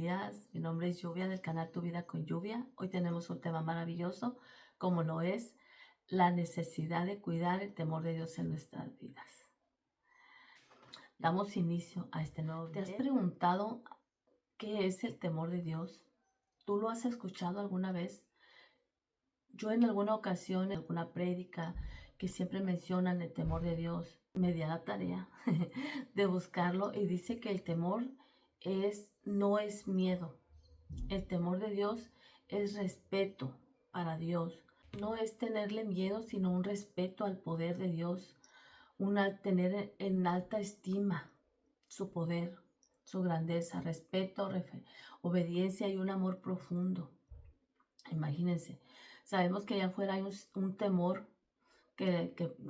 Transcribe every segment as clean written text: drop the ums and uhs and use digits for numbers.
días, mi nombre es Lluvia del canal Tu Vida con Lluvia. Hoy tenemos un tema maravilloso, como lo es la necesidad de cuidar el temor de Dios en nuestras vidas. Damos inicio a este nuevo video. ¿Te has preguntado qué es el temor de Dios? ¿Tú lo has escuchado alguna vez? Yo en alguna ocasión, en alguna prédica que siempre mencionan el temor de Dios, me di a la tarea de buscarlo y dice que el temor no es miedo. El temor de Dios es respeto para Dios. No es tenerle miedo, sino un respeto al poder de Dios, tener en alta estima su poder, su grandeza, respeto, obediencia y un amor profundo. Imagínense, sabemos que allá afuera hay un temor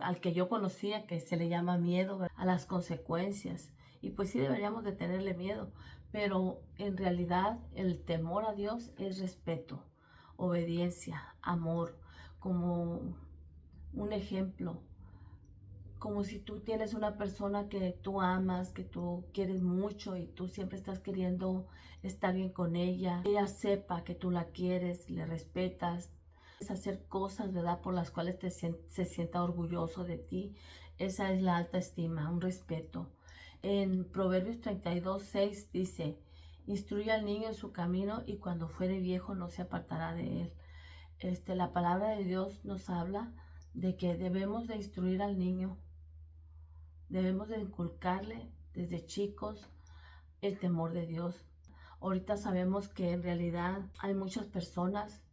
al que yo conocía, que se le llama miedo, ¿verdad?, a las consecuencias. Y pues sí deberíamos de tenerle miedo, pero en realidad el temor a Dios es respeto, obediencia, amor, como un ejemplo, como si tú tienes una persona que tú amas, que tú quieres mucho y tú siempre estás queriendo estar bien con ella sepa que tú la quieres, le respetas, hacer cosas, ¿verdad?, por las cuales se sienta orgulloso de ti. Esa es la alta estima, un respeto. En Proverbios 32:6 dice: instruye al niño en su camino y cuando fuere viejo no se apartará de él. La palabra de Dios nos habla de que debemos de instruir al niño, debemos de inculcarle desde chicos el temor de Dios. Ahorita sabemos que en realidad hay muchas personas,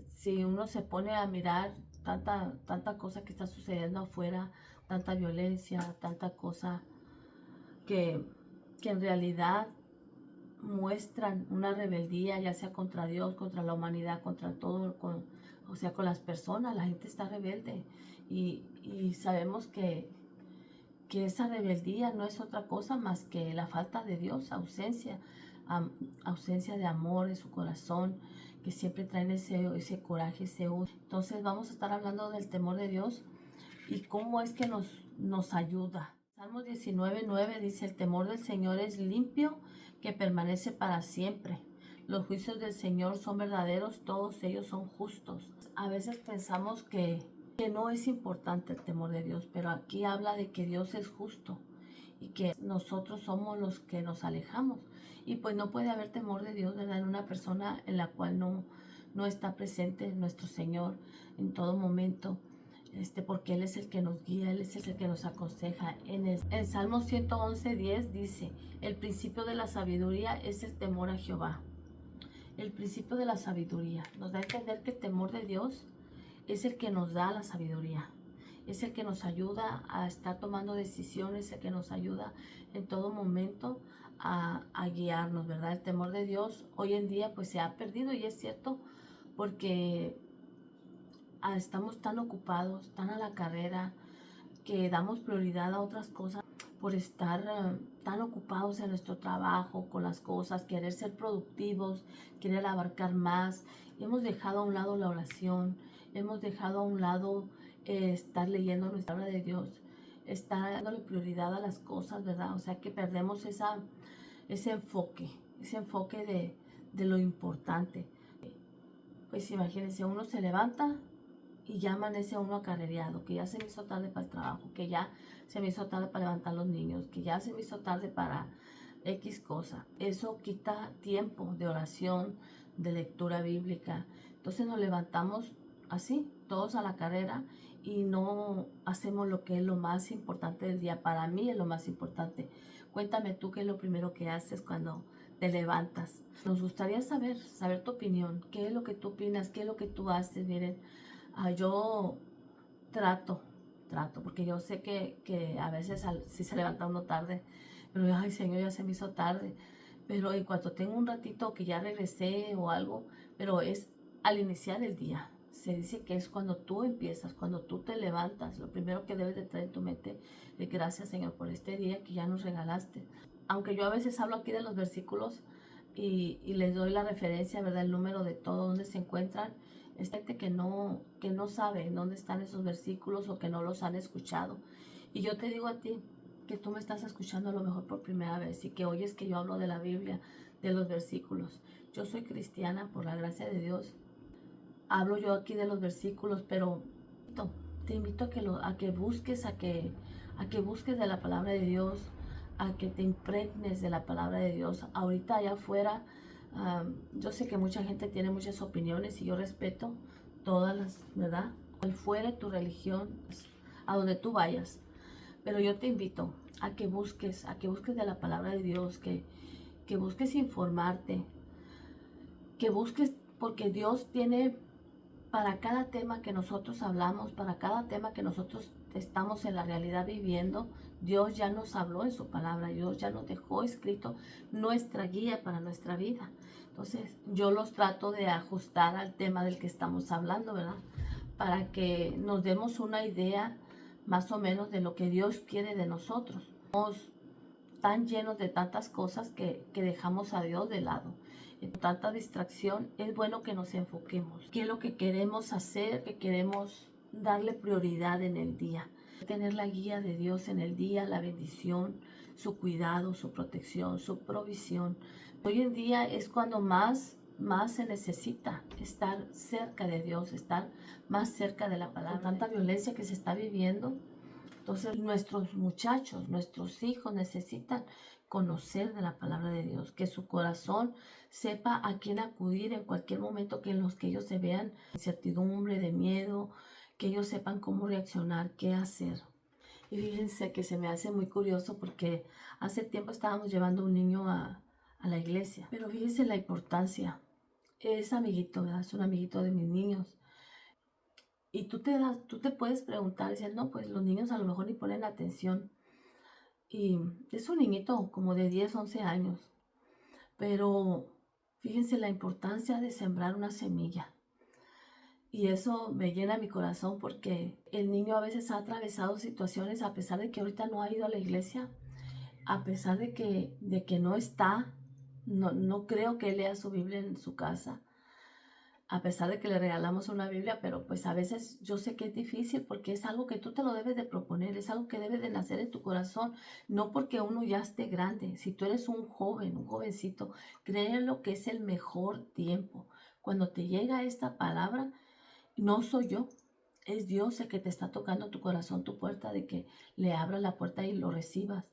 si uno se pone a mirar tanta cosa que está sucediendo afuera, tanta violencia, tanta cosa que, que en realidad muestran una rebeldía, ya sea contra Dios, contra la humanidad, contra todo, o sea, con las personas. La gente está rebelde y sabemos que esa rebeldía no es otra cosa más que la falta de Dios, ausencia de amor en su corazón, que siempre traen ese coraje, ese odio. Entonces vamos a estar hablando del temor de Dios y cómo es que nos ayuda. Salmos 19:9 dice: el temor del Señor es limpio, que permanece para siempre. Los juicios del Señor son verdaderos, todos ellos son justos. A veces pensamos que no es importante el temor de Dios, pero aquí habla de que Dios es justo y que nosotros somos los que nos alejamos. Y pues no puede haber temor de Dios, ¿verdad?, en una persona en la cual no está presente nuestro Señor en todo momento. Porque Él es el que nos guía, Él es el que nos aconseja. En Salmo 111:10 dice: el principio de la sabiduría es el temor a Jehová. El principio de la sabiduría nos da a entender que el temor de Dios es el que nos da la sabiduría, es el que nos ayuda a estar tomando decisiones, el que nos ayuda en todo momento a guiarnos, ¿verdad? El temor de Dios hoy en día pues se ha perdido, y es cierto, porque estamos tan ocupados, tan a la carrera, que damos prioridad a otras cosas por estar tan ocupados en nuestro trabajo, con las cosas, querer ser productivos, querer abarcar más. Hemos dejado a un lado la oración, hemos dejado a un lado estar leyendo nuestra palabra de Dios, estar dándole prioridad a las cosas, ¿verdad? O sea que perdemos ese enfoque de lo importante. Pues imagínense, uno se levanta y ya amanece uno acarreado, que ya se me hizo tarde para el trabajo, que ya se me hizo tarde para levantar a los niños, que ya se me hizo tarde para X cosa. Eso quita tiempo de oración, de lectura bíblica. Entonces nos levantamos así, todos a la carrera, y no hacemos lo que es lo más importante del día. Para mí es lo más importante. Cuéntame tú qué es lo primero que haces cuando te levantas. Nos gustaría saber tu opinión. ¿Qué es lo que tú opinas? ¿Qué es lo que tú haces? Miren, yo trato, porque yo sé que a veces sí se levanta uno tarde, pero ay Señor, ya se me hizo tarde. Pero en cuanto tengo un ratito que ya regresé o algo, pero es al iniciar el día. Se dice que es cuando tú empiezas, cuando tú te levantas, lo primero que debes de traer en tu mente es: gracias Señor por este día que ya nos regalaste. Aunque yo a veces hablo aquí de los versículos y les doy la referencia, ¿verdad?, el número de todo, donde se encuentran. Es gente que no sabe dónde están esos versículos o que no los han escuchado. Y yo te digo a ti que tú me estás escuchando a lo mejor por primera vez y que oyes que yo hablo de la Biblia, de los versículos. Yo soy cristiana por la gracia de Dios. Hablo yo aquí de los versículos, pero te invito a que busques, a que busques de la palabra de Dios, a que te impregnes de la palabra de Dios. Ahorita allá afuera, yo sé que mucha gente tiene muchas opiniones y yo respeto todas las, ¿verdad? Cual fuere tu religión, a donde tú vayas. Pero yo te invito a que busques de la palabra de Dios, que busques informarte, que busques, porque Dios tiene para cada tema que nosotros hablamos, para cada tema que nosotros estamos en la realidad viviendo, Dios ya nos habló en su palabra, Dios ya nos dejó escrito nuestra guía para nuestra vida. Entonces, yo los trato de ajustar al tema del que estamos hablando, ¿verdad? Para que nos demos una idea más o menos de lo que Dios quiere de nosotros. Estamos tan llenos de tantas cosas que dejamos a Dios de lado. En tanta distracción, es bueno que nos enfoquemos. ¿Qué es lo que queremos hacer? Que queremos darle prioridad en el día. Tener la guía de Dios en el día, la bendición, su cuidado, su protección, su provisión. Hoy en día es cuando más se necesita estar cerca de Dios, estar más cerca de la palabra. Con tanta violencia que se está viviendo, entonces nuestros muchachos, nuestros hijos necesitan conocer de la palabra de Dios, que su corazón sepa a quién acudir en cualquier momento que en los que ellos se vean incertidumbre, de miedo, que ellos sepan cómo reaccionar, qué hacer. Y fíjense que se me hace muy curioso porque hace tiempo estábamos llevando un niño a la iglesia, pero fíjense la importancia. Es amiguito, ¿verdad? Es un amiguito de mis niños. Y tú te puedes preguntar, decir, no, pues los niños a lo mejor ni ponen atención. Y es un niñito como de 10, 11 años. Pero fíjense la importancia de sembrar una semilla. Y eso me llena mi corazón porque el niño a veces ha atravesado situaciones a pesar de que ahorita no ha ido a la iglesia, a pesar de que no está, no creo que él lea su Biblia en su casa, a pesar de que le regalamos una Biblia, pero pues a veces yo sé que es difícil porque es algo que tú te lo debes de proponer, es algo que debe de nacer en tu corazón, no porque uno ya esté grande. Si tú eres un joven, un jovencito, créelo que es el mejor tiempo. Cuando te llega esta palabra, no soy yo, es Dios el que te está tocando tu corazón, tu puerta, de que le abras la puerta y lo recibas.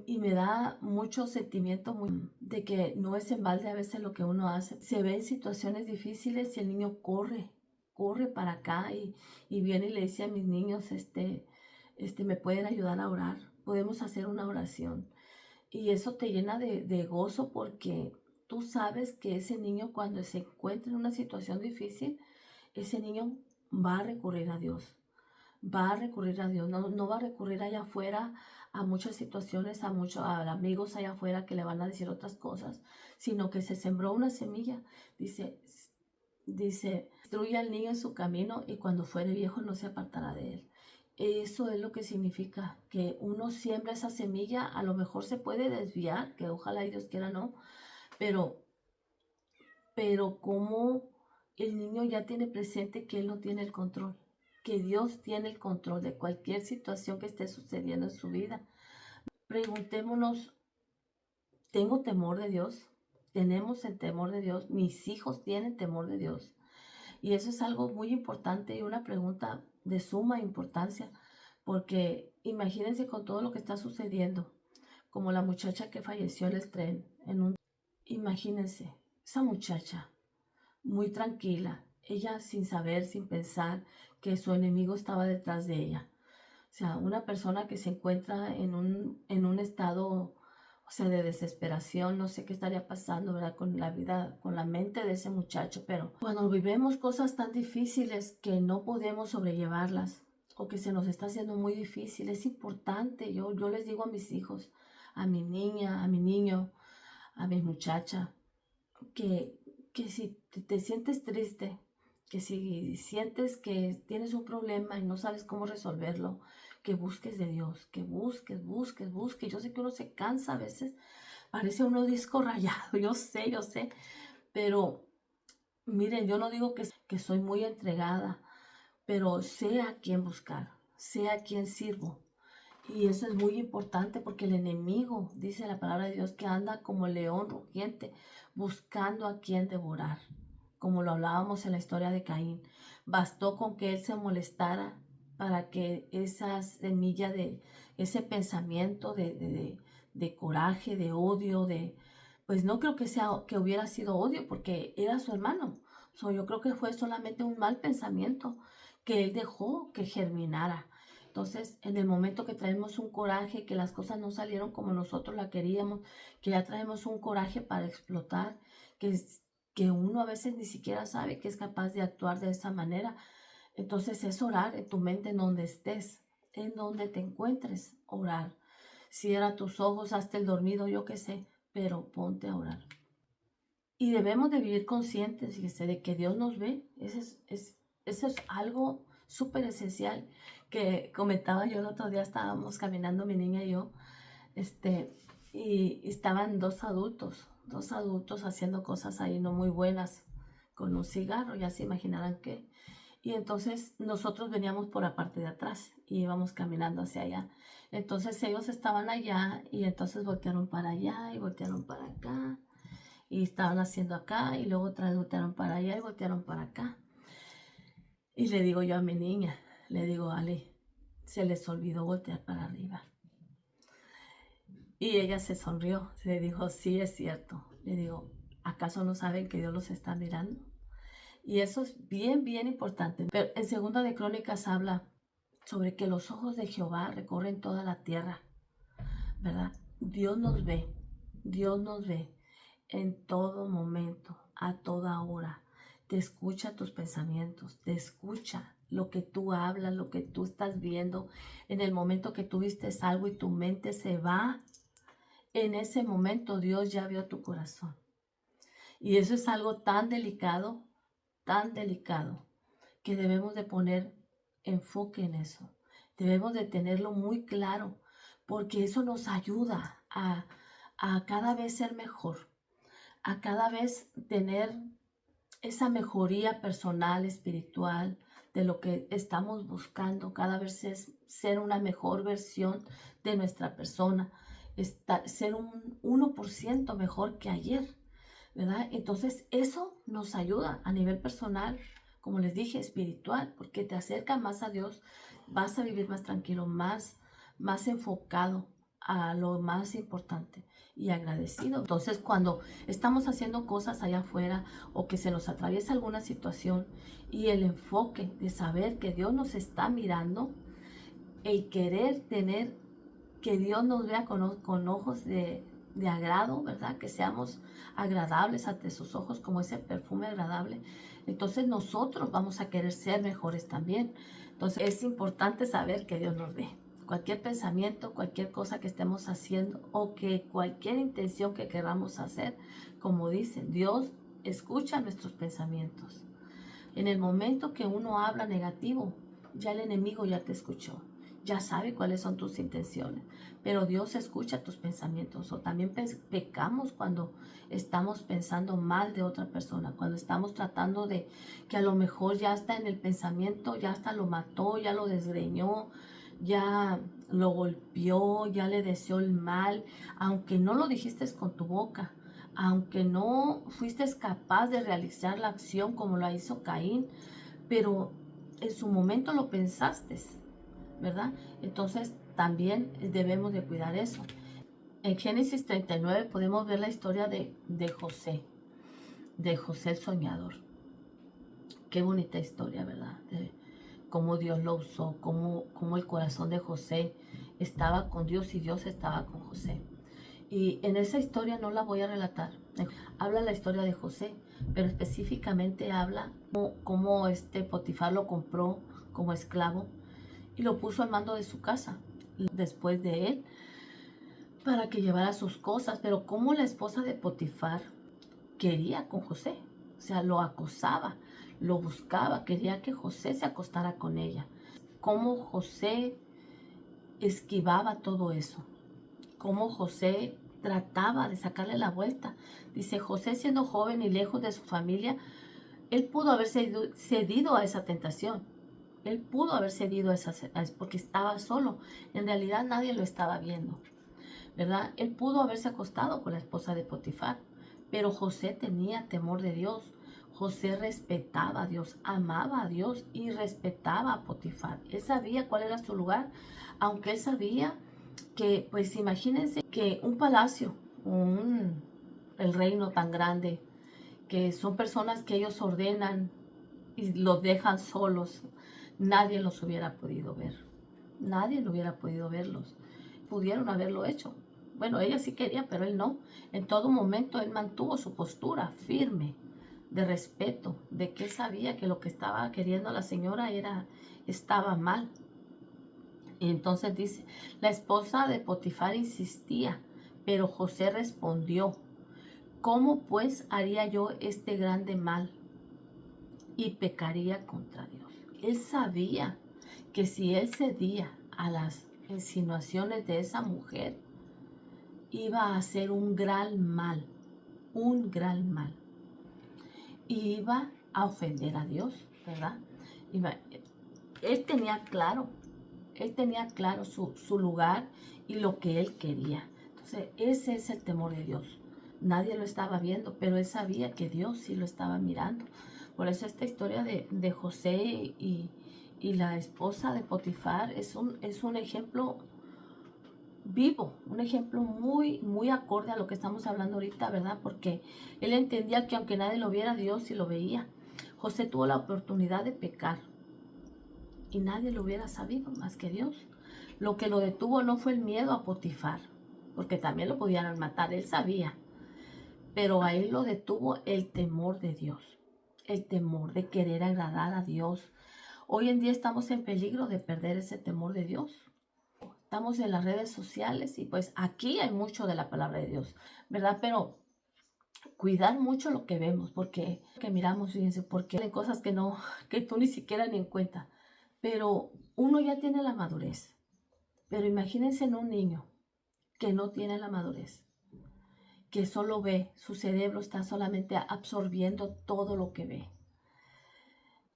Y me da mucho sentimiento de que no es en balde a veces lo que uno hace. Se ve en situaciones difíciles y el niño corre para acá y viene y le dice a mis niños, me pueden ayudar a orar, podemos hacer una oración. Y eso te llena de gozo porque tú sabes que ese niño cuando se encuentra en una situación difícil, ese niño va a recurrir a Dios, va a recurrir a Dios, no va a recurrir allá afuera a muchas situaciones, a amigos allá afuera que le van a decir otras cosas, sino que se sembró una semilla. Dice, instruye al niño en su camino y cuando fuere viejo no se apartará de él. Eso es lo que significa, que uno siembra esa semilla, a lo mejor se puede desviar, que ojalá y Dios quiera no, pero como el niño ya tiene presente que él no tiene el control, que Dios tiene el control de cualquier situación que esté sucediendo en su vida. Preguntémonos, ¿tengo temor de Dios? ¿Tenemos el temor de Dios? ¿Mis hijos tienen temor de Dios? Y eso es algo muy importante y una pregunta de suma importancia, porque imagínense con todo lo que está sucediendo, como la muchacha que falleció en el tren, imagínense, esa muchacha muy tranquila, ella sin saber, sin pensar que su enemigo estaba detrás de ella. O sea, una persona que se encuentra en un estado, o sea, de desesperación, no sé qué estaría pasando, ¿verdad? Con la vida, con la mente de ese muchacho, pero cuando vivimos cosas tan difíciles que no podemos sobrellevarlas o que se nos está haciendo muy difícil, es importante, yo les digo a mis hijos, a mi niña, a mi niño, a mi muchacha, que si te sientes triste, que si sientes que tienes un problema y no sabes cómo resolverlo, que busques de Dios, que busques. Yo sé que uno se cansa a veces, parece uno disco rayado, yo sé, pero miren, yo no digo que soy muy entregada, pero sé a quién buscar, sé a quién sirvo. Y eso es muy importante porque el enemigo, dice la palabra de Dios, que anda como león rugiente, buscando a quien devorar. Como lo hablábamos en la historia de Caín. Bastó con que él se molestara para que esa semilla de ese pensamiento de coraje, de odio, pues no creo que hubiera sido odio porque era su hermano. Yo creo que fue solamente un mal pensamiento que él dejó que germinara. Entonces, en el momento que traemos un coraje, que las cosas no salieron como nosotros la queríamos, que ya traemos un coraje para explotar, que uno a veces ni siquiera sabe que es capaz de actuar de esa manera. Entonces es orar en tu mente, en donde estés, en donde te encuentres, orar. Cierra tus ojos, hazte el dormido, yo qué sé, pero ponte a orar. Y debemos de vivir conscientes, fíjese, de que Dios nos ve. Eso es algo súper esencial que comentaba yo el otro día. Estábamos caminando mi niña y yo, y estaban dos adultos haciendo cosas ahí no muy buenas con un cigarro, ya se imaginarán qué. Y entonces nosotros veníamos por la parte de atrás y íbamos caminando hacia allá. Entonces ellos estaban allá y entonces voltearon para allá y voltearon para acá y estaban haciendo acá y luego otra vez voltearon para allá y voltearon para acá. Y le digo yo a mi niña, le digo, Ale, se les olvidó voltear para arriba. Y ella se sonrió, le dijo, sí, es cierto. Le digo, ¿acaso no saben que Dios los está mirando? Y eso es bien, bien importante. Pero en Segunda de Crónicas habla sobre que los ojos de Jehová recorren toda la tierra, ¿verdad? Dios nos ve en todo momento, a toda hora. Te escucha tus pensamientos, te escucha lo que tú hablas, lo que tú estás viendo. En el momento que tú vistes algo y tu mente se va, en ese momento Dios ya vio tu corazón. Y eso es algo tan delicado, que debemos de poner enfoque en eso. Debemos de tenerlo muy claro, porque eso nos ayuda a cada vez ser mejor, a cada vez tener esa mejoría personal, espiritual, de lo que estamos buscando. Cada vez es ser una mejor versión de nuestra persona, ser un 1% mejor que ayer, ¿verdad? Entonces eso nos ayuda a nivel personal, como les dije, espiritual, porque te acerca más a Dios, vas a vivir más tranquilo, más enfocado a lo más importante y agradecido. Entonces, cuando estamos haciendo cosas allá afuera o que se nos atraviesa alguna situación y el enfoque de saber que Dios nos está mirando, el querer tener que Dios nos vea con ojos de agrado, ¿verdad? Que seamos agradables ante sus ojos como ese perfume agradable. Entonces nosotros vamos a querer ser mejores también. Entonces es importante saber que Dios nos ve. Cualquier pensamiento, cualquier cosa que estemos haciendo o que cualquier intención que queramos hacer, como dicen, Dios escucha nuestros pensamientos. En el momento que uno habla negativo, ya el enemigo ya te escuchó, ya sabe cuáles son tus intenciones, pero Dios escucha tus pensamientos. O también pecamos cuando estamos pensando mal de otra persona, cuando estamos tratando de que a lo mejor ya está en el pensamiento, ya hasta lo mató, ya lo desgreñó, ya lo golpeó, ya le deseó el mal, aunque no lo dijiste con tu boca, aunque no fuiste capaz de realizar la acción como lo hizo Caín, pero en su momento lo pensaste, ¿verdad? Entonces también debemos de cuidar eso. En Génesis 39 podemos ver la historia de José el soñador. Qué bonita historia, ¿verdad? De cómo Dios lo usó, cómo el corazón de José estaba con Dios y Dios estaba con José. Y en esa historia no la voy a relatar. Habla la historia de José, pero específicamente habla cómo Potifar lo compró como esclavo y lo puso al mando de su casa después de él para que llevara sus cosas. Pero cómo la esposa de Potifar quería con José, o sea, lo acosaba, lo buscaba, quería que José se acostara con ella. Cómo José esquivaba todo eso, cómo José trataba de sacarle la vuelta. Dice, José siendo joven y lejos de su familia, él pudo haber cedido a esa tentación, Él pudo haber cedido porque estaba solo. En realidad nadie lo estaba viendo, ¿verdad? Él pudo haberse acostado con la esposa de Potifar, pero José tenía temor de Dios. José respetaba a Dios, amaba a Dios y respetaba a Potifar. Él sabía cuál era su lugar, aunque él sabía que, pues imagínense que un palacio, el reino tan grande, que son personas que ellos ordenan y los dejan solos, nadie los hubiera podido ver. Nadie lo hubiera podido verlos. Pudieron haberlo hecho. Bueno, ella sí quería, pero él no. En todo momento él mantuvo su postura firme, de respeto, de que él sabía que lo que estaba queriendo la señora estaba mal. Y entonces dice, la esposa de Potifar insistía, pero José respondió, ¿cómo pues haría yo este grande mal y pecaría contra Dios? Él sabía que si él cedía a las insinuaciones de esa mujer, iba a hacer un gran mal, un gran mal. Y iba a ofender a Dios, ¿verdad? Él tenía claro su lugar y lo que él quería. Entonces, ese es el temor de Dios. Nadie lo estaba viendo, pero él sabía que Dios sí lo estaba mirando. Por eso esta historia de José y la esposa de Potifar es un ejemplo vivo, un ejemplo muy, muy acorde a lo que estamos hablando ahorita, ¿verdad? Porque él entendía que aunque nadie lo viera, Dios sí lo veía. José tuvo la oportunidad de pecar y nadie lo hubiera sabido más que Dios. Lo que lo detuvo no fue el miedo a Potifar, porque también lo podían matar, él sabía, pero a él lo detuvo el temor de Dios, el temor de querer agradar a Dios. Hoy en día estamos en peligro de perder ese temor de Dios. Estamos en las redes sociales y pues aquí hay mucho de la palabra de Dios, ¿verdad? Pero cuidar mucho lo que vemos, porque que miramos, fíjense, porque hay cosas que tú ni siquiera ni en cuenta. Pero uno ya tiene la madurez. Pero imagínense en un niño que no tiene la madurez, que solo ve, su cerebro está solamente absorbiendo todo lo que ve.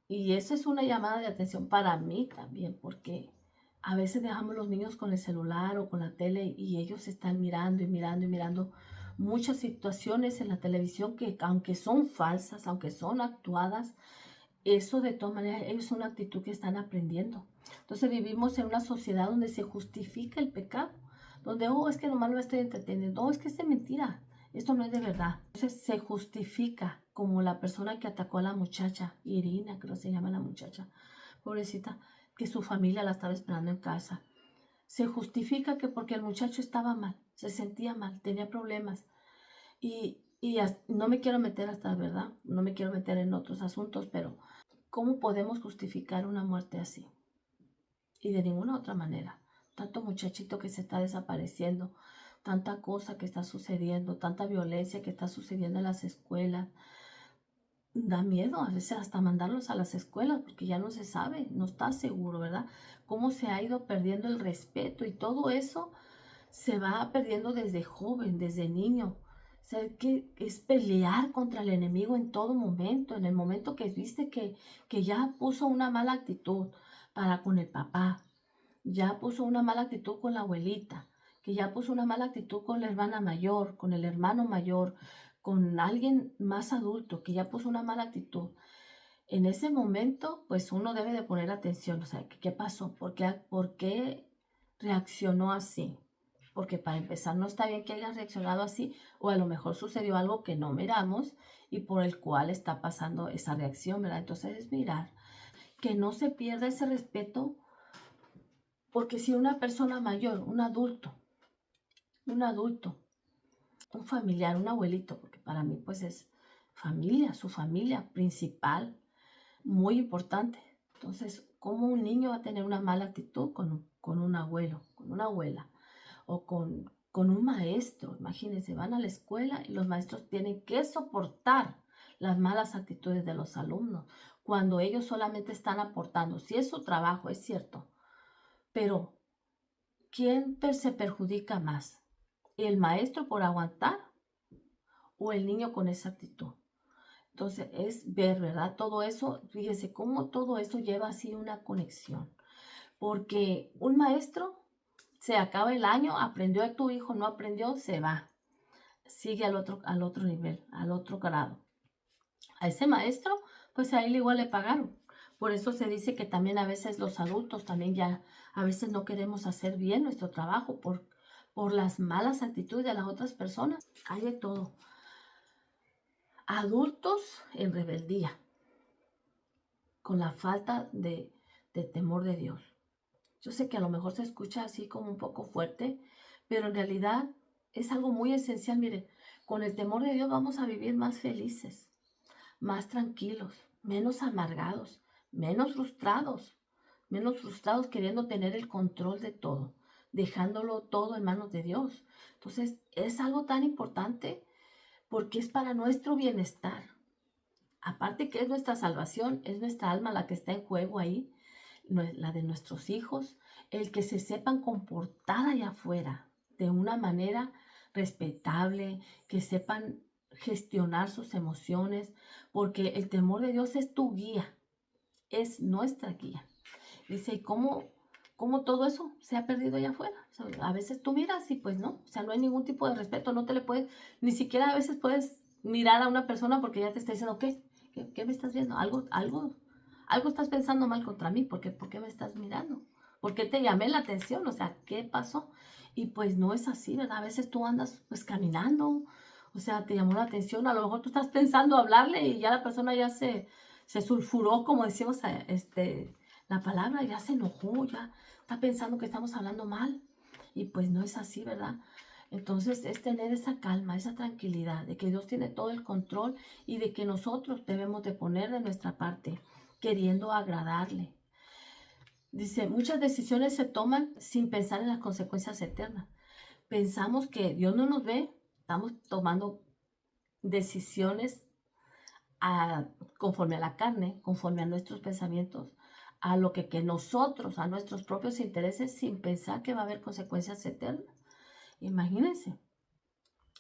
Y eso es una llamada de atención para mí también, porque a veces dejamos los niños con el celular o con la tele y ellos están mirando y mirando y mirando muchas situaciones en la televisión que aunque son falsas, aunque son actuadas, eso de todas maneras es una actitud que están aprendiendo. Entonces vivimos en una sociedad donde se justifica el pecado, donde, oh, es que nomás lo estoy entendiendo, oh, es que es de mentira, esto no es de verdad. Entonces se justifica como la persona que atacó a la muchacha, Irina, creo que se llama la muchacha, pobrecita, que su familia la estaba esperando en casa. Se justifica que porque el muchacho estaba mal, se sentía mal, tenía problemas. Y no me quiero meter hasta, ¿verdad? No me quiero meter en otros asuntos, pero ¿cómo podemos justificar una muerte así? Y de ninguna otra manera. Tanto muchachito que se está desapareciendo, tanta cosa que está sucediendo, tanta violencia que está sucediendo en las escuelas. Da miedo a veces hasta mandarlos a las escuelas porque ya no se sabe, no está seguro, ¿verdad? Cómo se ha ido perdiendo el respeto y todo eso se va perdiendo desde joven, desde niño. O sea, que es pelear contra el enemigo en todo momento, en el momento que viste que ya puso una mala actitud para con el papá, ya puso una mala actitud con la abuelita, que ya puso una mala actitud con la hermana mayor, con el hermano mayor, con alguien más adulto, que ya puso una mala actitud. En ese momento, pues uno debe de poner atención, o sea, ¿qué pasó? ¿Por qué reaccionó así? Porque para empezar no está bien que haya reaccionado así, o a lo mejor sucedió algo que no miramos y por el cual está pasando esa reacción, ¿verdad? Entonces es mirar que no se pierda ese respeto, porque si una persona mayor, un adulto, un familiar, un abuelito, porque para mí pues es familia, su familia principal, muy importante. Entonces, ¿cómo un niño va a tener una mala actitud con un abuelo, con una abuela o con un maestro? Imagínense, van a la escuela y los maestros tienen que soportar las malas actitudes de los alumnos cuando ellos solamente están aportando. Si es su trabajo, es cierto, pero ¿quién se perjudica más? ¿El maestro por aguantar o el niño con esa actitud? Entonces es ver, ¿verdad? Todo eso, fíjese cómo todo eso lleva así una conexión. Porque un maestro se acaba el año, aprendió a tu hijo, no aprendió, se va. Sigue al otro nivel, al otro grado. A ese maestro, pues a él igual le pagaron. Por eso se dice que también a veces los adultos también ya a veces no queremos hacer bien nuestro trabajo por las malas actitudes de las otras personas. Hay de todo. Adultos en rebeldía, con la falta de temor de Dios. Yo sé que a lo mejor se escucha así como un poco fuerte, pero en realidad es algo muy esencial. Mire, con el temor de Dios vamos a vivir más felices, más tranquilos, menos amargados, menos frustrados queriendo tener el control de todo, dejándolo todo en manos de Dios. Entonces, es algo tan importante porque es para nuestro bienestar. Aparte que es nuestra salvación, es nuestra alma la que está en juego ahí, la de nuestros hijos, el que se sepan comportar allá afuera de una manera respetable, que sepan gestionar sus emociones, porque el temor de Dios es tu guía, es nuestra guía. Dice, ¿y cómo todo eso se ha perdido allá afuera? O sea, a veces tú miras y pues no, o sea, no hay ningún tipo de respeto, no te le puedes, ni siquiera a veces puedes mirar a una persona porque ya te está diciendo, ¿Qué me estás viendo? Algo estás pensando mal contra mí, ¿por qué me estás mirando? ¿Por qué te llamé la atención? O sea, ¿qué pasó? Y pues no es así, ¿verdad? A veces tú andas pues caminando, o sea, te llamó la atención, a lo mejor tú estás pensando hablarle y ya la persona ya se sulfuró, como decimos, la palabra, ya se enojó, ya está pensando que estamos hablando mal. Y pues no es así, ¿verdad? Entonces es tener esa calma, esa tranquilidad de que Dios tiene todo el control y de que nosotros debemos de poner de nuestra parte, queriendo agradarle. Dice, muchas decisiones se toman sin pensar en las consecuencias eternas. Pensamos que Dios no nos ve, estamos tomando decisiones conforme a la carne, conforme a nuestros pensamientos, a lo que nosotros, a nuestros propios intereses, sin pensar que va a haber consecuencias eternas. Imagínense.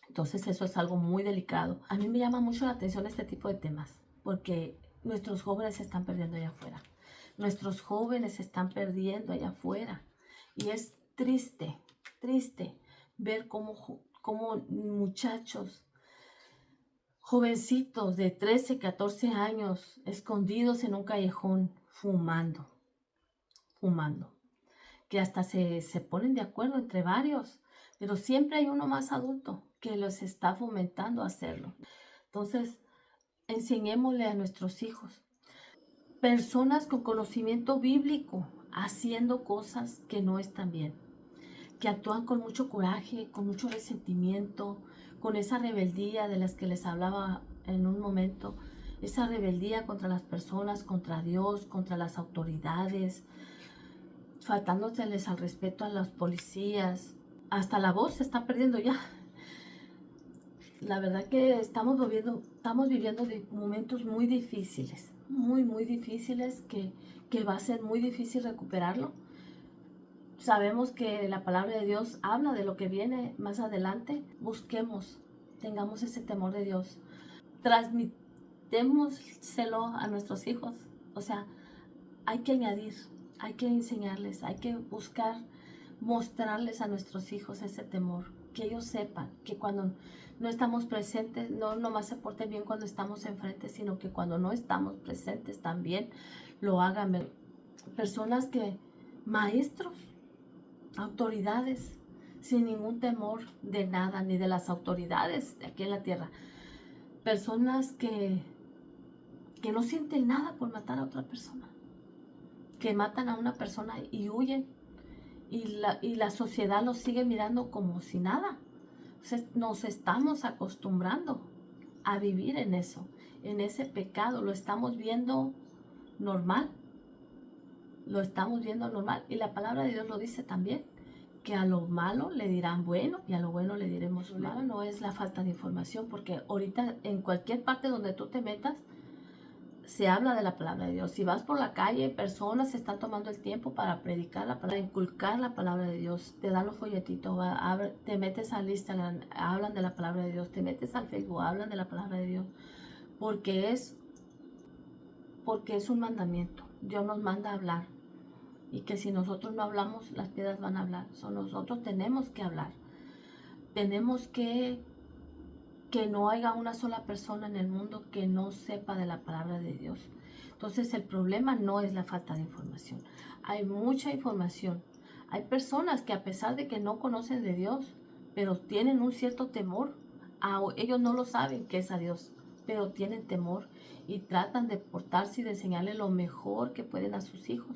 Entonces eso es algo muy delicado. A mí me llama mucho la atención este tipo de temas, porque nuestros jóvenes se están perdiendo allá afuera. Nuestros jóvenes se están perdiendo allá afuera. Y es triste, triste ver cómo muchachos, jovencitos de 13, 14 años, escondidos en un callejón, fumando, que hasta se ponen de acuerdo entre varios, pero siempre hay uno más adulto que los está fomentando a hacerlo. Entonces, enseñémosle a nuestros hijos, personas con conocimiento bíblico, haciendo cosas que no están bien, que actúan con mucho coraje, con mucho resentimiento, con esa rebeldía de las que les hablaba en un momento, esa rebeldía contra las personas, contra Dios, contra las autoridades, faltándoseles al respeto a los policías. Hasta la voz se está perdiendo ya. La verdad que estamos viviendo momentos muy difíciles, muy difíciles que va a ser muy difícil recuperarlo. Sabemos que la palabra de Dios habla de lo que viene más adelante. Busquemos, tengamos ese temor de Dios. Transmitémoselo a nuestros hijos. O sea, hay que añadir, hay que enseñarles, hay que buscar mostrarles a nuestros hijos ese temor, que ellos sepan que cuando no estamos presentes, no nomás se porten bien cuando estamos enfrente, sino que cuando no estamos presentes también lo hagan. Personas maestros, autoridades, sin ningún temor de nada, ni de las autoridades de aquí en la tierra. Personas que no sienten nada por matar a otra persona, que matan a una persona y huyen, y la sociedad los sigue mirando como si nada. Entonces, nos estamos acostumbrando a vivir en eso, en ese pecado, lo estamos viendo normal, y la palabra de Dios lo dice también, que a lo malo le dirán bueno y a lo bueno le diremos malo. No es la falta de información, porque ahorita en cualquier parte donde tú te metas, se habla de la palabra de Dios. Si vas por la calle, personas se están tomando el tiempo para predicar la palabra, inculcar la palabra de Dios. Te dan los folletitos, te metes al Instagram, hablan de la palabra de Dios. Te metes al Facebook, hablan de la palabra de Dios. porque es, porque es un mandamiento. Dios nos manda a hablar. Y que si nosotros no hablamos, las piedras van a hablar. Nosotros tenemos que hablar. Tenemos que no haya una sola persona en el mundo que no sepa de la palabra de Dios. Entonces el problema no es la falta de información. Hay mucha información. Hay personas que a pesar de que no conocen de Dios, pero tienen un cierto temor. Ellos no lo saben que es a Dios, pero tienen temor y tratan de portarse y de enseñarle lo mejor que pueden a sus hijos.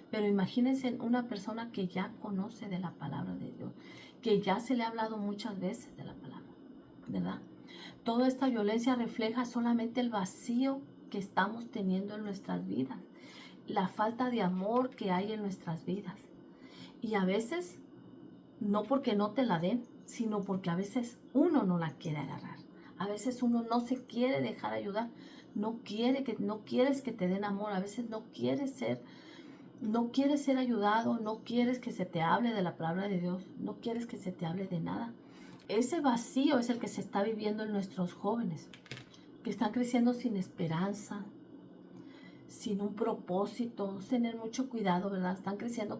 Pero imagínense una persona que ya conoce de la palabra de Dios, que ya se le ha hablado muchas veces de la palabra, ¿verdad? Toda esta violencia refleja solamente el vacío que estamos teniendo en nuestras vidas, la falta de amor que hay en nuestras vidas. Y a veces, no porque no te la den, sino porque a veces uno no la quiere agarrar. A veces uno no se quiere dejar ayudar, no quieres que te den amor, a veces no quieres ser ayudado, no quieres que se te hable de la palabra de Dios, no quieres que se te hable de nada. Ese vacío es el que se está viviendo en nuestros jóvenes, que están creciendo sin esperanza, sin un propósito, tener mucho cuidado, ¿verdad? Están creciendo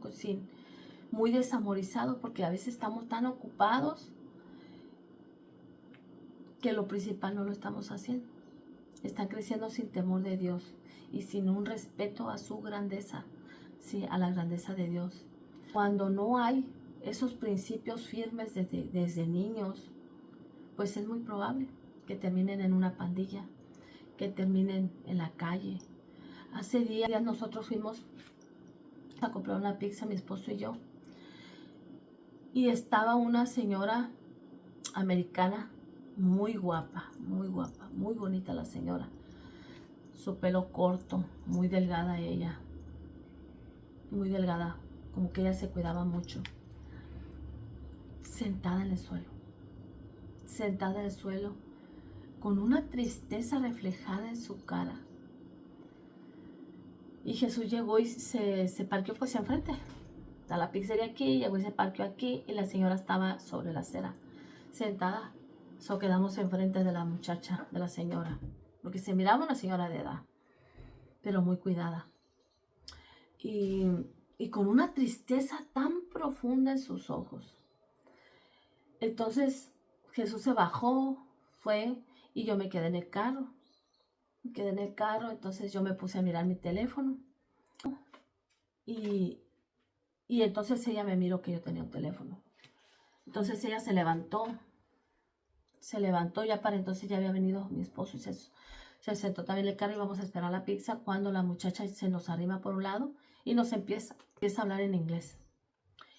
muy desamorizados porque a veces estamos tan ocupados que lo principal no lo estamos haciendo. Están creciendo sin temor de Dios y sin un respeto a su grandeza, sí, a la grandeza de Dios. Cuando no hay esos principios firmes desde niños, pues es muy probable que terminen en una pandilla, que terminen en la calle. Hace días nosotros fuimos a comprar una pizza, mi esposo y yo, y estaba una señora americana muy guapa, muy bonita la señora. Su pelo corto, muy delgada ella, muy delgada, como que ella se cuidaba mucho. Sentada en el suelo, con una tristeza reflejada en su cara. Y Jesús llegó y se parqueó pues enfrente. Está la pizzería aquí, llegó y se parqueó aquí y la señora estaba sobre la acera, sentada. Quedamos enfrente de la muchacha, de la señora, porque se miraba una señora de edad, pero muy cuidada. Y con una tristeza tan profunda en sus ojos. Entonces Jesús se bajó, fue y yo me quedé en el carro. Entonces yo me puse a mirar mi teléfono. Y entonces ella me miró que yo tenía un teléfono. Entonces ella se levantó ya para entonces ya había venido mi esposo y se sentó también en el carro y vamos a esperar la pizza cuando la muchacha se nos arrima por un lado y nos empieza a hablar en inglés.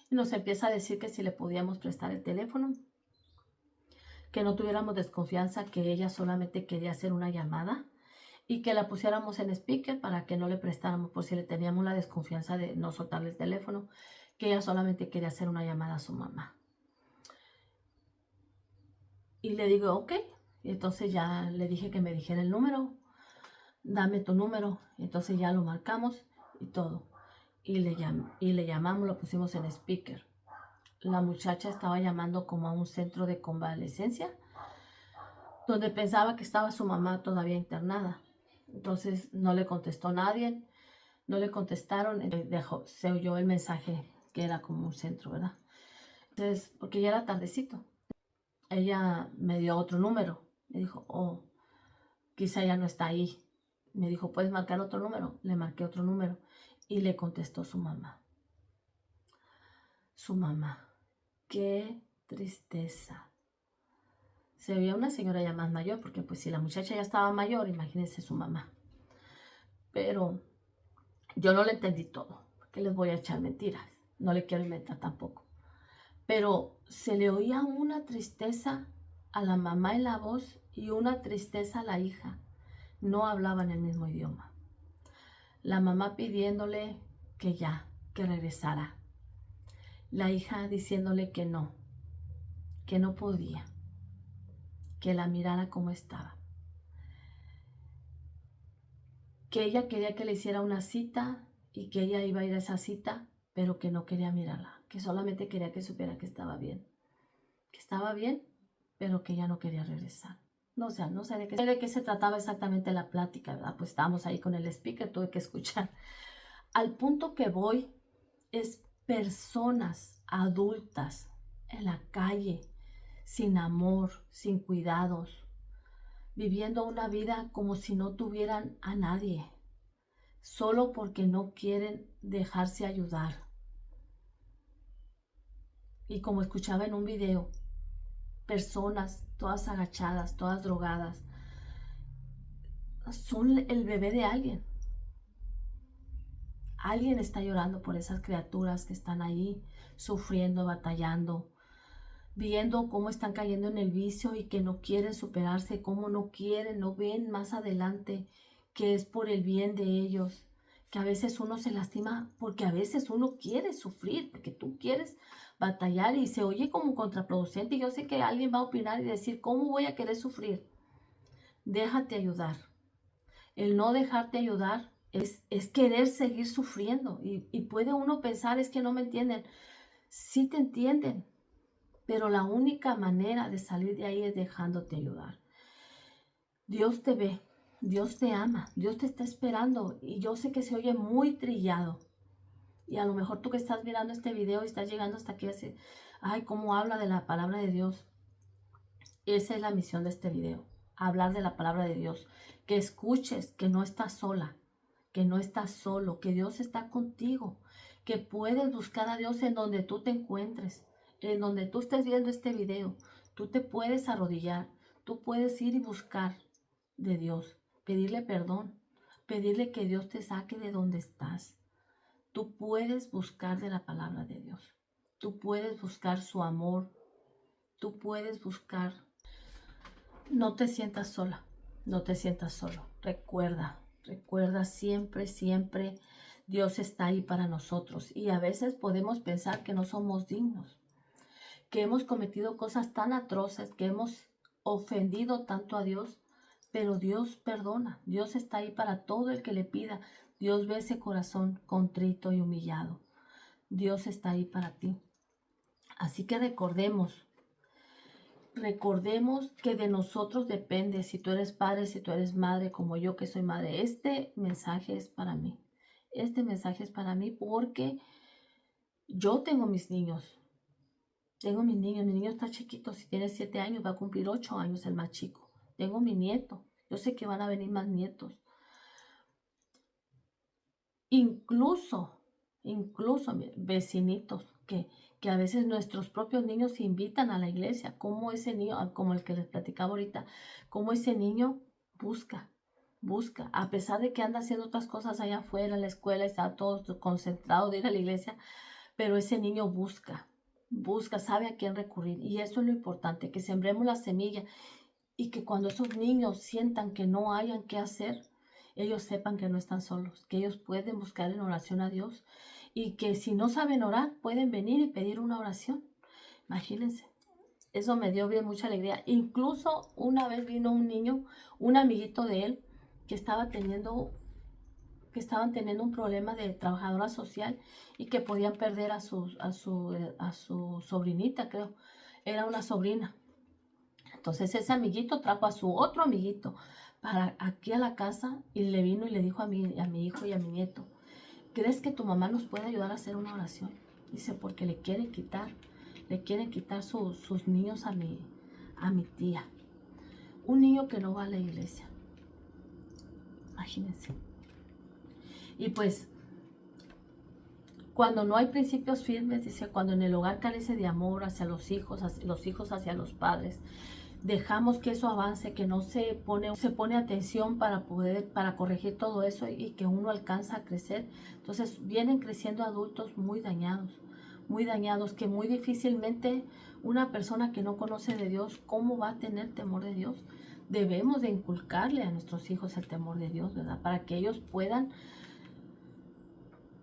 Y nos empieza a decir que si le podíamos prestar el teléfono, que no tuviéramos desconfianza, que ella solamente quería hacer una llamada y que la pusiéramos en speaker para que no le prestáramos por si le teníamos la desconfianza de no soltarle el teléfono, que ella solamente quería hacer una llamada a su mamá. Y le digo, ok. Y entonces ya le dije que me dijera el número. Dame tu número. Y entonces ya lo marcamos y todo. Y le llamamos, lo pusimos en speaker. La muchacha estaba llamando como a un centro de convalecencia, donde pensaba que estaba su mamá todavía internada. Entonces no le contestó nadie. No le contestaron. Se oyó el mensaje que era como un centro, ¿verdad? Entonces, porque ya era tardecito. Ella me dio otro número. Me dijo, oh, quizá ya no está ahí. Me dijo, ¿puedes marcar otro número? Le marqué otro número y le contestó su mamá. Su mamá. Qué tristeza. Se veía una señora ya más mayor, porque pues si la muchacha ya estaba mayor, imagínense su mamá. Pero yo no le entendí todo, porque les voy a echar mentiras. No le quiero inventar tampoco. Pero se le oía una tristeza a la mamá en la voz y una tristeza a la hija. No hablaban el mismo idioma. La mamá pidiéndole que regresara. La hija diciéndole que no podía, que la mirara como estaba. Que ella quería que le hiciera una cita y que ella iba a ir a esa cita, pero que no quería mirarla, que solamente quería que supiera que estaba bien, pero que ella no quería regresar. no sé de qué se trataba exactamente la plática, ¿verdad? Pues estábamos ahí con el speaker, tuve que escuchar. Al punto que voy es personas adultas en la calle, sin amor, sin cuidados, viviendo una vida como si no tuvieran a nadie, solo porque no quieren dejarse ayudar. Y como escuchaba en un video, personas todas agachadas, todas drogadas, son el bebé de alguien. Alguien está llorando por esas criaturas que están ahí, sufriendo, batallando, viendo cómo están cayendo en el vicio y que no quieren superarse, cómo no quieren, no ven más adelante que es por el bien de ellos, que a veces uno se lastima porque a veces uno quiere sufrir, porque tú quieres batallar y se oye como contraproducente. Y yo sé que alguien va a opinar y decir, ¿cómo voy a querer sufrir? Déjate ayudar. El no dejarte ayudar es querer seguir sufriendo. Y puede uno pensar, es que no me entienden. Sí te entienden, pero la única manera de salir de ahí es dejándote ayudar. Dios te ve, Dios te ama, Dios te está esperando. Y yo sé que se oye muy trillado. Y a lo mejor tú que estás mirando este video y estás llegando hasta aquí, así, ay, cómo habla de la palabra de Dios. Esa es la misión de este video, hablar de la palabra de Dios. Que escuches que no estás sola, que no estás solo, que Dios está contigo, que puedes buscar a Dios en donde tú te encuentres, en donde tú estés viendo este video. Tú te puedes arrodillar, tú puedes ir y buscar de Dios, pedirle perdón, pedirle que Dios te saque de donde estás. Tú puedes buscar de la palabra de Dios, tú puedes buscar su amor, tú puedes buscar. No te sientas sola, no te sientas solo. Recuerda siempre, siempre Dios está ahí para nosotros. Y a veces podemos pensar que no somos dignos, que hemos cometido cosas tan atroces, que hemos ofendido tanto a Dios, pero Dios perdona. Dios está ahí para todo el que le pida. Dios ve ese corazón contrito y humillado. Dios está ahí para ti. Así que recordemos que de nosotros depende si tú eres padre, si tú eres madre, como yo que soy madre. Este mensaje es para mí. Este mensaje es para mí porque yo tengo mis niños. Tengo mis niños. Mi niño está chiquito. Si tiene 7 años, va a cumplir 8 años el más chico. Tengo mi nieto. Yo sé que van a venir más nietos. Incluso vecinitos que a veces nuestros propios niños se invitan a la iglesia, como ese niño, como el que les platicaba ahorita, como ese niño busca, a pesar de que anda haciendo otras cosas allá afuera en la escuela, está todo concentrado de ir a la iglesia, pero ese niño busca, sabe a quién recurrir. Y eso es lo importante, que sembremos la semilla y que cuando esos niños sientan que no hayan qué hacer, ellos sepan que no están solos, que ellos pueden buscar en oración a Dios y que si no saben orar, pueden venir y pedir una oración. Imagínense, eso me dio bien mucha alegría. Incluso una vez vino un niño, un amiguito de él, que estaban teniendo un problema de trabajadora social y que podían perder a su sobrinita, creo. Era una sobrina. Entonces ese amiguito trajo a su otro amiguito para aquí a la casa y le vino y le dijo a mi hijo y a mi nieto, ¿crees que tu mamá nos puede ayudar a hacer una oración? Dice, porque le quieren quitar sus niños a mi tía. Un niño que no va a la iglesia. Imagínense. Y pues, cuando no hay principios firmes, dice, cuando en el hogar carece de amor hacia los hijos hacia los padres, dejamos que eso avance, que no se pone atención para corregir todo eso y que uno alcanza a crecer. Entonces vienen creciendo adultos muy dañados, que muy difícilmente una persona que no conoce de Dios, ¿cómo va a tener temor de Dios? Debemos de inculcarle a nuestros hijos el temor de Dios, ¿verdad? Para que ellos puedan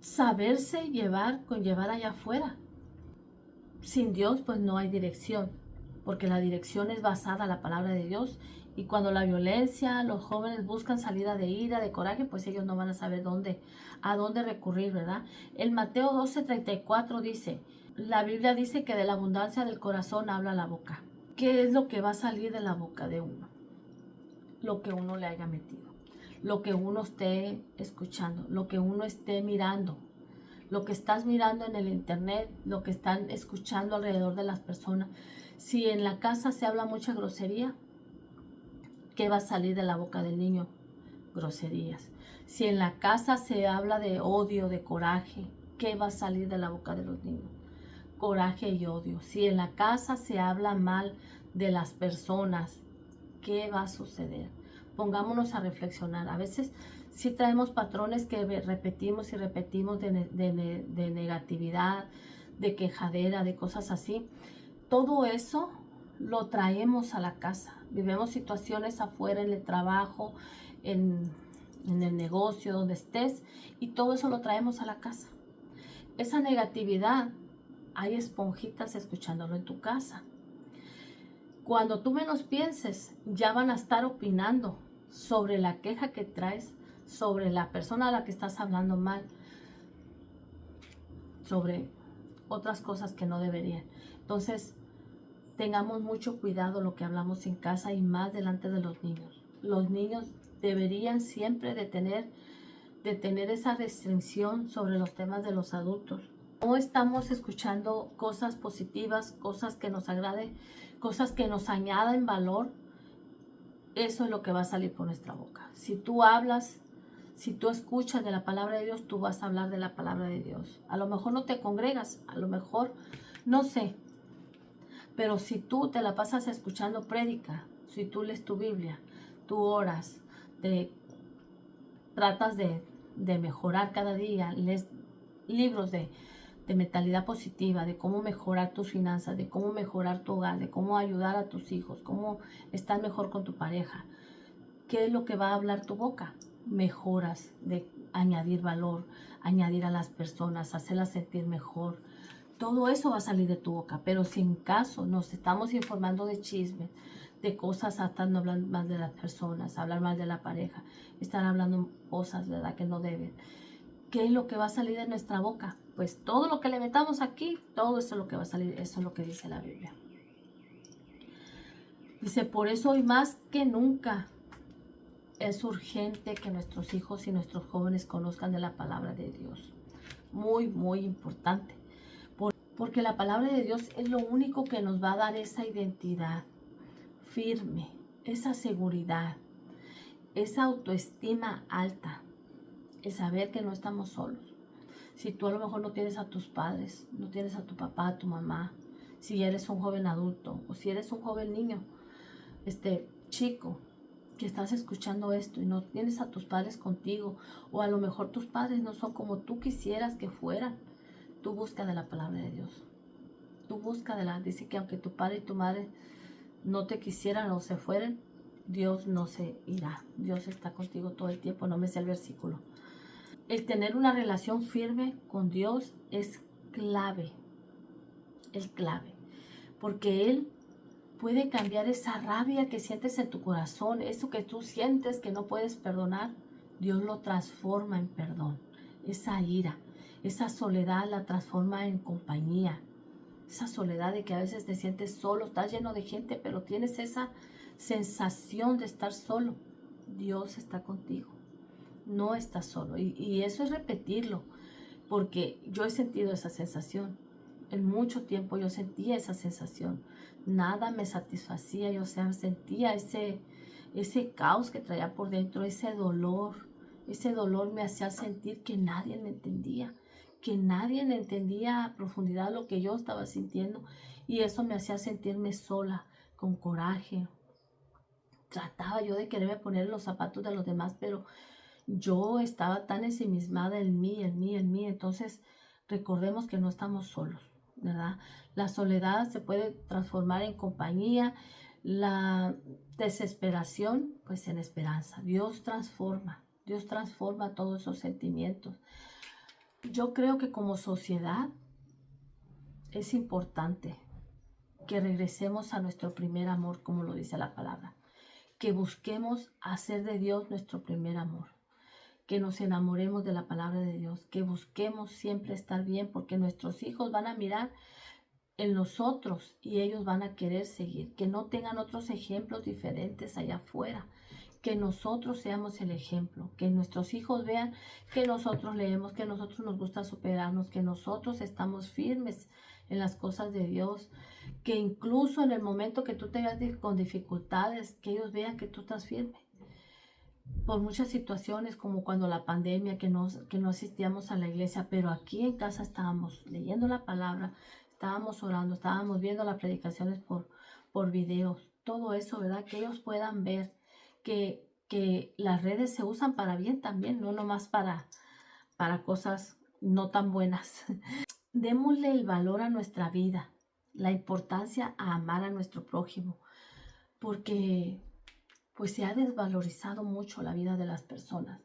saberse conllevar allá afuera. Sin Dios, pues no hay dirección, porque la dirección es basada en la palabra de Dios. Y cuando la violencia, los jóvenes buscan salida de ira, de coraje, pues ellos no van a saber a dónde recurrir, ¿verdad? En Mateo 12:34 dice, la Biblia dice que de la abundancia del corazón habla la boca. ¿Qué es lo que va a salir de la boca de uno? lo que uno le haya metido, lo que uno esté escuchando, lo que uno esté mirando, lo que estás mirando en el internet, lo que están escuchando alrededor de las personas. Si en la casa se habla mucha grosería, ¿qué va a salir de la boca del niño? Groserías. Si en la casa se habla de odio, de coraje, ¿qué va a salir de la boca de los niños? Coraje y odio. Si en la casa se habla mal de las personas, ¿qué va a suceder? Pongámonos a reflexionar. A veces sí traemos patrones que repetimos y repetimos de negatividad, de quejadera, de cosas así. Todo eso lo traemos a la casa. Vivimos situaciones afuera, en el trabajo, en el negocio, donde estés, y todo eso lo traemos a la casa. Esa negatividad, hay esponjitas escuchándolo en tu casa. Cuando tú menos pienses, ya van a estar opinando sobre la queja que traes, sobre la persona a la que estás hablando mal, sobre otras cosas que no deberían. Entonces, tengamos mucho cuidado lo que hablamos en casa y más delante de los niños. Los niños deberían siempre de tener esa restricción sobre los temas de los adultos. No estamos escuchando cosas positivas, cosas que nos agraden, cosas que nos añadan valor. Eso es lo que va a salir por nuestra boca. Si tú hablas, si tú escuchas de la palabra de Dios, tú vas a hablar de la palabra de Dios. A lo mejor no te congregas, a lo mejor, no sé. Pero si tú te la pasas escuchando prédica, si tú lees tu Biblia, tú oras, tratas de mejorar cada día, lees libros de mentalidad positiva, de cómo mejorar tus finanzas, de cómo mejorar tu hogar, de cómo ayudar a tus hijos, cómo estar mejor con tu pareja. ¿Qué es lo que va a hablar tu boca? Mejoras, de añadir valor, añadir a las personas, hacerlas sentir mejor. Todo eso va a salir de tu boca, pero si en caso nos estamos informando de chismes, de cosas, hasta no hablar mal de las personas, hablar mal de la pareja, estar hablando cosas, ¿verdad?, que no deben. ¿Qué es lo que va a salir de nuestra boca? Pues todo lo que le metamos aquí, todo eso es lo que va a salir, eso es lo que dice la Biblia. Dice, por eso hoy más que nunca es urgente que nuestros hijos y nuestros jóvenes conozcan de la palabra de Dios. Muy, muy importante. Porque la palabra de Dios es lo único que nos va a dar esa identidad firme, esa seguridad, esa autoestima alta, el saber que no estamos solos. Si tú a lo mejor no tienes a tus padres, no tienes a tu papá, a tu mamá, si eres un joven adulto o si eres un joven niño, chico, que estás escuchando esto y no tienes a tus padres contigo, o a lo mejor tus padres no son como tú quisieras que fueran, tú busca de la palabra de Dios. Tú busca dice que aunque tu padre y tu madre no te quisieran o se fueran, Dios no se irá. Dios está contigo todo el tiempo, no me sé el versículo. El tener una relación firme con Dios es clave, porque Él puede cambiar esa rabia que sientes en tu corazón, eso que tú sientes que no puedes perdonar, Dios lo transforma en perdón. Esa ira, esa soledad la transforma en compañía. Esa soledad de que a veces te sientes solo, estás lleno de gente, pero tienes esa sensación de estar solo. Dios está contigo, no estás solo. Y eso es repetirlo, porque yo he sentido esa sensación. En mucho tiempo yo sentía esa sensación. Nada me satisfacía, yo sentía ese caos que traía por dentro, ese dolor. Ese dolor me hacía sentir que nadie me entendía, que nadie entendía a profundidad lo que yo estaba sintiendo, y eso me hacía sentirme sola, con coraje. Trataba yo de quererme poner en los zapatos de los demás, pero yo estaba tan ensimismada en mí. Entonces, recordemos que no estamos solos, ¿verdad? La soledad se puede transformar en compañía, la desesperación, pues en esperanza. Dios transforma todos esos sentimientos. Yo creo que como sociedad es importante que regresemos a nuestro primer amor, como lo dice la palabra, que busquemos hacer de Dios nuestro primer amor, que nos enamoremos de la palabra de Dios, que busquemos siempre estar bien, porque nuestros hijos van a mirar en nosotros y ellos van a querer seguir, que no tengan otros ejemplos diferentes allá afuera, que nosotros seamos el ejemplo, que nuestros hijos vean que nosotros leemos, que nosotros nos gusta superarnos, que nosotros estamos firmes en las cosas de Dios, que incluso en el momento que tú te veas con dificultades, que ellos vean que tú estás firme. Por muchas situaciones, como cuando la pandemia, que no asistíamos a la iglesia, pero aquí en casa estábamos leyendo la palabra, estábamos orando, estábamos viendo las predicaciones por videos, todo eso, ¿verdad? Que ellos puedan ver que las redes se usan para bien también, no nomás para cosas no tan buenas. Démosle el valor a nuestra vida, la importancia a amar a nuestro prójimo, porque pues se ha desvalorizado mucho la vida de las personas.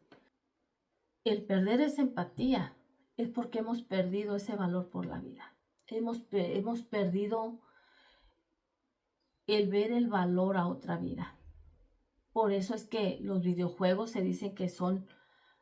El perder esa empatía es porque hemos perdido ese valor por la vida. Hemos perdido el ver el valor a otra vida. Por eso es que los videojuegos se dicen que son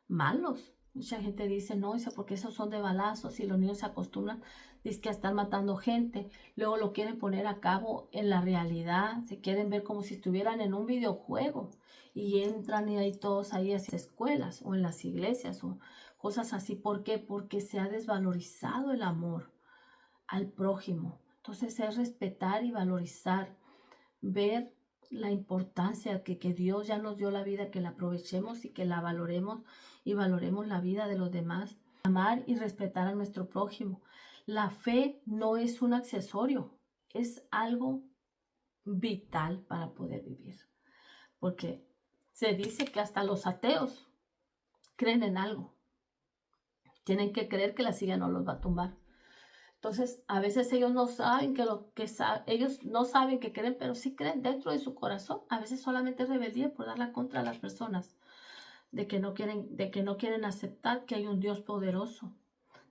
malos. Mucha gente dice, no, dice, porque esos son de balazos y los niños se acostumbran, dice que a estar matando gente. Luego lo quieren poner a cabo en la realidad, se quieren ver como si estuvieran en un videojuego y entran y hay todos ahí en las escuelas o en las iglesias o cosas así. ¿Por qué? Porque se ha desvalorizado el amor al prójimo. Entonces es respetar y valorizar, ver la importancia que Dios ya nos dio la vida, que la aprovechemos y que la valoremos y valoremos la vida de los demás. Amar y respetar a nuestro prójimo. La fe no es un accesorio, es algo vital para poder vivir. Porque se dice que hasta los ateos creen en algo. Tienen que creer que la silla no los va a tumbar. Entonces, a veces ellos no saben ellos no saben que creen, pero sí creen dentro de su corazón. A veces solamente es rebeldía por dar la contra a las personas, de que no quieren aceptar que hay un Dios poderoso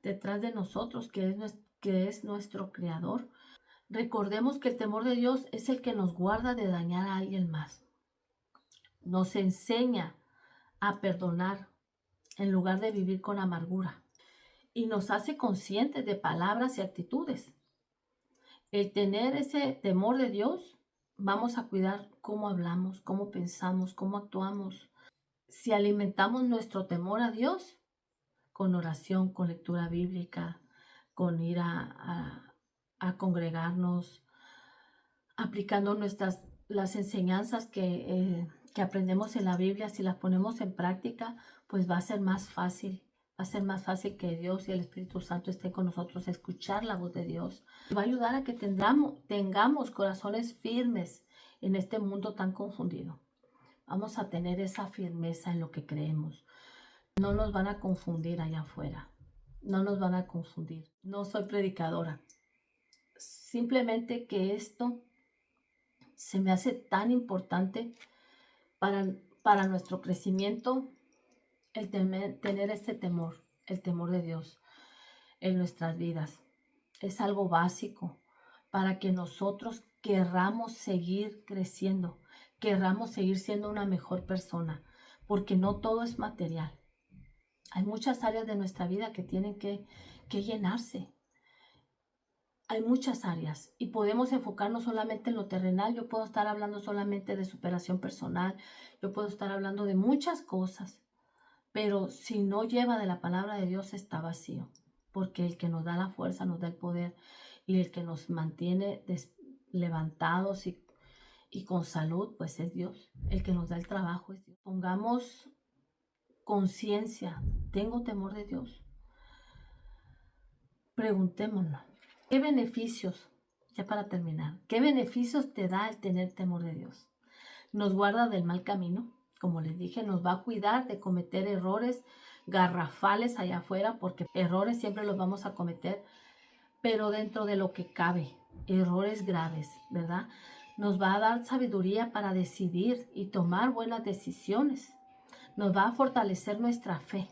detrás de nosotros, que es nuestro creador. Recordemos que el temor de Dios es el que nos guarda de dañar a alguien más. Nos enseña a perdonar en lugar de vivir con amargura y nos hace conscientes de palabras y actitudes. El tener ese temor de Dios, vamos a cuidar cómo hablamos, cómo pensamos, cómo actuamos. Si alimentamos nuestro temor a Dios con oración, con lectura bíblica, con ir a congregarnos, aplicando las enseñanzas que aprendemos en la Biblia, si las ponemos en práctica, pues va a ser más fácil. Va a ser más fácil que Dios y el Espíritu Santo estén con nosotros, escuchar la voz de Dios. Va a ayudar a que tengamos corazones firmes en este mundo tan confundido. Vamos a tener esa firmeza en lo que creemos. No nos van a confundir allá afuera. No nos van a confundir. No soy predicadora. Simplemente que esto se me hace tan importante para nuestro crecimiento, tener ese temor, el temor de Dios en nuestras vidas. Es algo básico para que nosotros querramos seguir creciendo, querramos seguir siendo una mejor persona, porque no todo es material. Hay muchas áreas de nuestra vida que tienen que llenarse. Hay muchas áreas y podemos enfocarnos solamente en lo terrenal. Yo puedo estar hablando solamente de superación personal, yo puedo estar hablando de muchas cosas, pero si no lleva de la palabra de Dios está vacío, porque el que nos da la fuerza, nos da el poder y el que nos mantiene levantados y con salud, pues es Dios. El que nos da el trabajo es Dios. Pongamos conciencia, ¿tengo temor de Dios? Preguntémonos, ¿qué beneficios, ya para terminar, qué beneficios te da el tener temor de Dios? Nos guarda del mal camino, como les dije, nos va a cuidar de cometer errores garrafales allá afuera, porque errores siempre los vamos a cometer, pero dentro de lo que cabe, errores graves, ¿verdad? Nos va a dar sabiduría para decidir y tomar buenas decisiones. Nos va a fortalecer nuestra fe.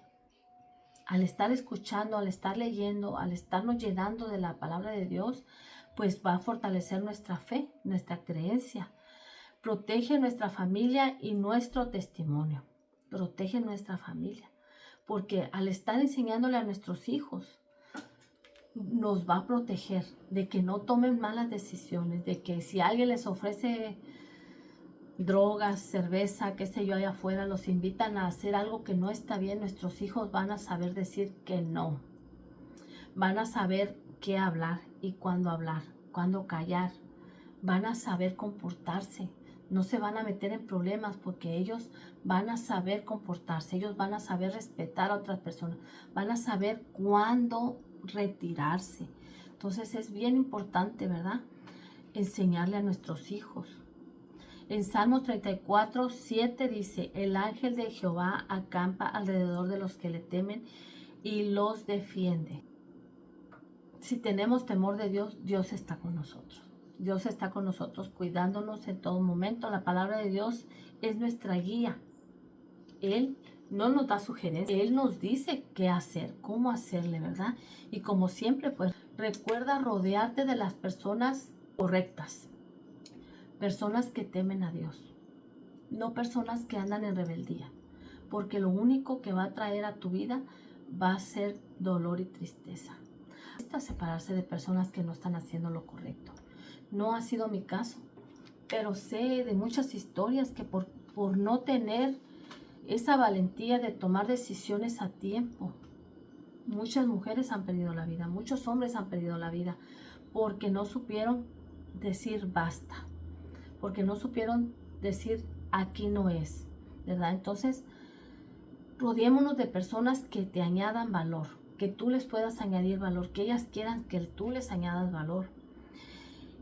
Al estar escuchando, al estar leyendo, al estarnos llenando de la palabra de Dios, pues va a fortalecer nuestra fe, nuestra creencia. Protege nuestra familia y nuestro testimonio. Protege nuestra familia. Porque al estar enseñándole a nuestros hijos, nos va a proteger de que no tomen malas decisiones, de que si alguien les ofrece drogas, cerveza, qué sé yo, allá afuera, los invitan a hacer algo que no está bien, nuestros hijos van a saber decir que no. Van a saber qué hablar y cuándo callar. Van a saber comportarse. No se van a meter en problemas porque ellos van a saber comportarse. Ellos van a saber respetar a otras personas. Van a saber cuándo retirarse. Entonces es bien importante, ¿verdad? Enseñarle a nuestros hijos. En Salmos 34, 7 dice, el ángel de Jehová acampa alrededor de los que le temen y los defiende. Si tenemos temor de Dios, Dios está con nosotros. Dios está con nosotros cuidándonos en todo momento. La palabra de Dios es nuestra guía. Él no nos da sugerencias. Él nos dice qué hacer, cómo hacerle, ¿verdad? Y como siempre, pues recuerda rodearte de las personas correctas. Personas que temen a Dios. No personas que andan en rebeldía. Porque lo único que va a traer a tu vida va a ser dolor y tristeza. Basta separarse de personas que no están haciendo lo correcto. No ha sido mi caso, pero sé de muchas historias que por no tener esa valentía de tomar decisiones a tiempo, muchas mujeres han perdido la vida, muchos hombres han perdido la vida, porque no supieron decir basta, porque no supieron decir aquí no es, ¿verdad? Entonces, rodeémonos de personas que te añadan valor, que tú les puedas añadir valor, que ellas quieran que tú les añadas valor.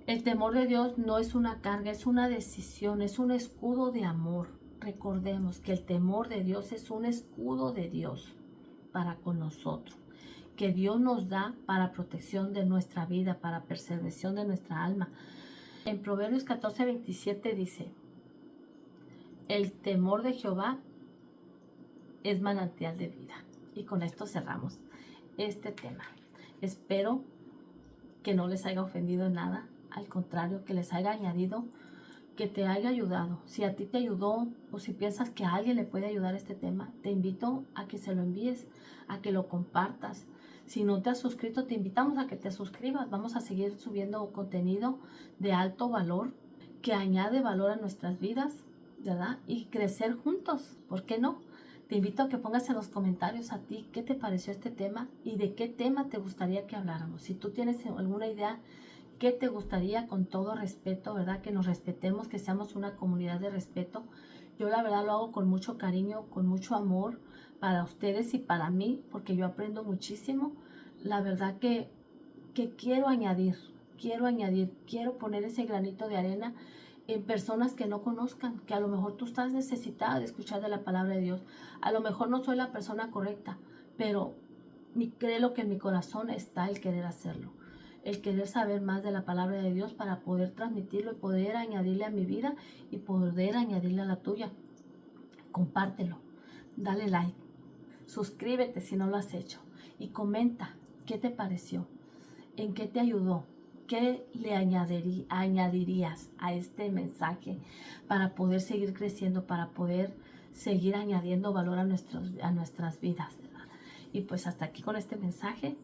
El temor de Dios no es una carga, es una decisión, es un escudo de amor. Recordemos que el temor de Dios es un escudo de Dios para con nosotros, que Dios nos da para protección de nuestra vida, para preservación de nuestra alma. En Proverbios 14, 27 dice, el temor de Jehová es manantial de vida. Y con esto cerramos este tema. Espero que no les haya ofendido en nada. Al contrario, que les haya añadido, que te haya ayudado. Si a ti te ayudó o si piensas que a alguien le puede ayudar este tema, te invito a que se lo envíes, a que lo compartas. Si no te has suscrito, te invitamos a que te suscribas. Vamos a seguir subiendo contenido de alto valor que añade valor a nuestras vidas, ¿verdad? Y crecer juntos, ¿por qué no? Te invito a que pongas en los comentarios a ti qué te pareció este tema y de qué tema te gustaría que habláramos. Si tú tienes alguna idea, ¿qué te gustaría? Con todo respeto, ¿verdad? Que nos respetemos, que seamos una comunidad de respeto. Yo la verdad lo hago con mucho cariño, con mucho amor para ustedes y para mí, porque yo aprendo muchísimo. La verdad que quiero añadir, quiero poner ese granito de arena en personas que no conozcan, que a lo mejor tú estás necesitada de escuchar de la palabra de Dios. A lo mejor no soy la persona correcta, pero creo que en mi corazón está el querer hacerlo. El querer saber más de la palabra de Dios para poder transmitirlo y poder añadirle a mi vida y poder añadirle a la tuya. Compártelo, dale like, suscríbete si no lo has hecho y comenta qué te pareció, en qué te ayudó, qué le añadirías a este mensaje para poder seguir creciendo, para poder seguir añadiendo valor a nuestras vidas, ¿verdad? Y pues hasta aquí con este mensaje.